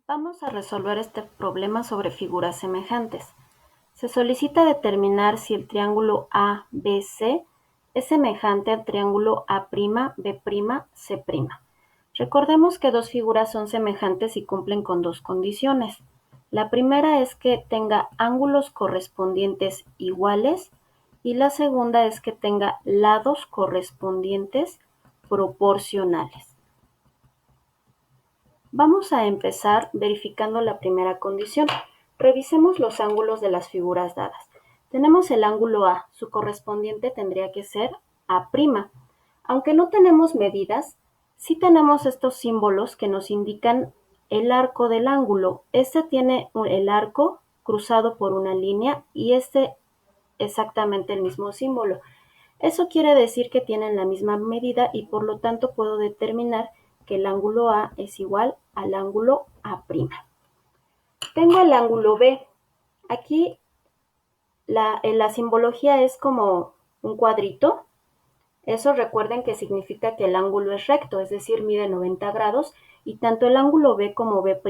Vamos a resolver este problema sobre figuras semejantes. Se solicita determinar si el triángulo ABC es semejante al triángulo A'B'C'. Recordemos que dos figuras son semejantes y cumplen con dos condiciones. La primera es que tenga ángulos correspondientes iguales y la segunda es que tenga lados correspondientes proporcionales. Vamos a empezar verificando la primera condición. Revisemos los ángulos de las figuras dadas. Tenemos el ángulo A, su correspondiente tendría que ser A'. Aunque no tenemos medidas, sí tenemos estos símbolos que nos indican el arco del ángulo. Este tiene el arco cruzado por una línea y este exactamente el mismo símbolo. Eso quiere decir que tienen la misma medida y por lo tanto puedo determinar que el ángulo A es igual al ángulo A'. Tengo el ángulo B. Aquí la simbología es como un cuadrito. Eso recuerden que significa que el ángulo es recto, es decir, mide 90 grados y tanto el ángulo B como B'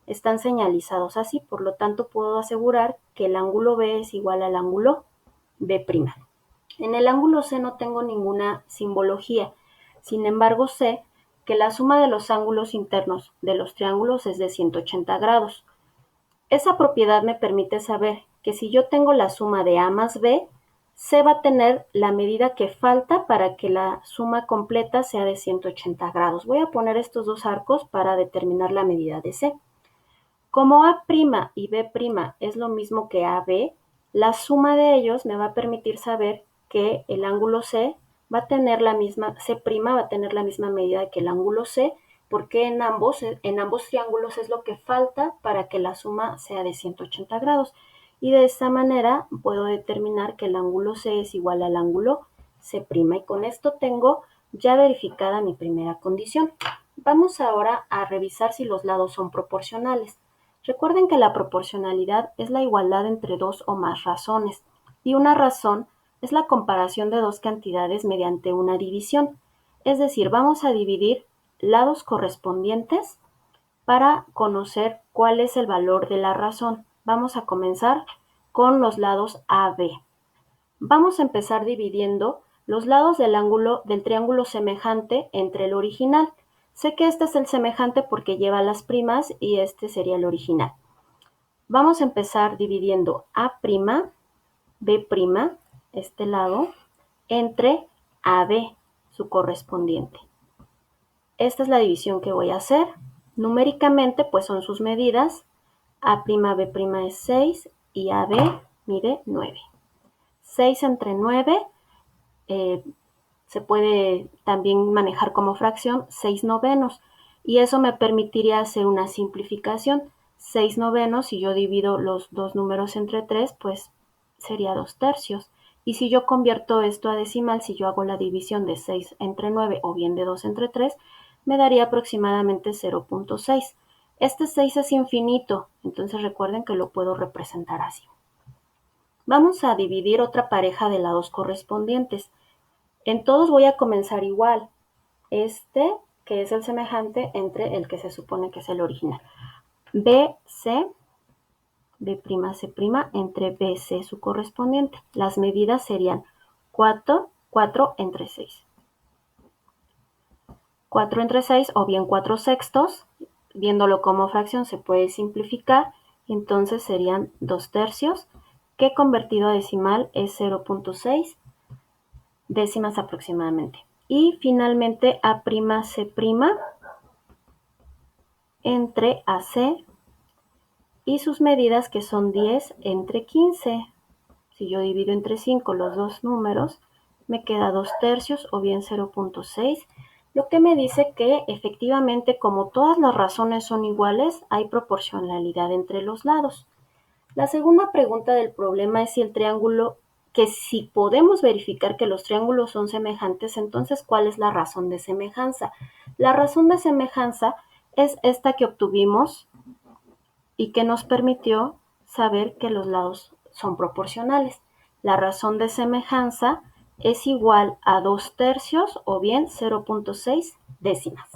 están señalizados así, por lo tanto puedo asegurar que el ángulo B es igual al ángulo B'. En el ángulo C no tengo ninguna simbología, sin embargo sé que la suma de los ángulos internos de los triángulos es de 180 grados. Esa propiedad me permite saber que si yo tengo la suma de A más B, C va a tener la medida que falta para que la suma completa sea de 180 grados. Voy a poner estos dos arcos para determinar la medida de C. Como A' y B' es lo mismo que AB, la suma de ellos me va a permitir saber que el ángulo C va a tener la misma, C' va a tener la misma medida que el ángulo C, porque en ambos triángulos es lo que falta para que la suma sea de 180 grados. Y de esta manera puedo determinar que el ángulo C es igual al ángulo C'. Y con esto tengo ya verificada mi primera condición. Vamos ahora a revisar si los lados son proporcionales. Recuerden que la proporcionalidad es la igualdad entre dos o más razones, y una razón es la comparación de dos cantidades mediante una división. Es decir, vamos a dividir lados correspondientes para conocer cuál es el valor de la razón. Vamos a comenzar con los lados AB. Vamos a empezar dividiendo los lados del triángulo semejante entre el original. Sé que este es el semejante porque lleva las primas y este sería el original. Vamos a empezar dividiendo A', B', este lado, entre AB, su correspondiente. Esta es la división que voy a hacer. Numéricamente, pues son sus medidas. A', B' es 6 y AB mide 9. 6 entre 9 se puede también manejar como fracción 6 novenos y eso me permitiría hacer una simplificación. 6 novenos, si yo divido los dos números entre 3, pues sería 2 tercios. Y si yo convierto esto a decimal, si yo hago la división de 6 entre 9 o bien de 2 entre 3, me daría aproximadamente 0.6. Este 6 es infinito, entonces recuerden que lo puedo representar así. Vamos a dividir otra pareja de lados correspondientes. En todos voy a comenzar igual. Este, que es el semejante, entre el que se supone que es el original. BC, B'C', entre BC, su correspondiente. Las medidas serían 4 entre 6. 4 entre 6 o bien 4 sextos, viéndolo como fracción se puede simplificar, entonces serían 2 tercios, que convertido a decimal es 0.6 décimas aproximadamente. Y finalmente A'C' entre AC y sus medidas que son 10 entre 15. Si yo divido entre 5 los dos números, me queda 2 tercios o bien 0.6, lo que me dice que efectivamente como todas las razones son iguales, hay proporcionalidad entre los lados. La segunda pregunta del problema es si podemos verificar que los triángulos son semejantes, entonces ¿cuál es la razón de semejanza? La razón de semejanza es esta que obtuvimos y que nos permitió saber que los lados son proporcionales. La razón de semejanza es igual a 2 tercios o bien 0.6 décimas.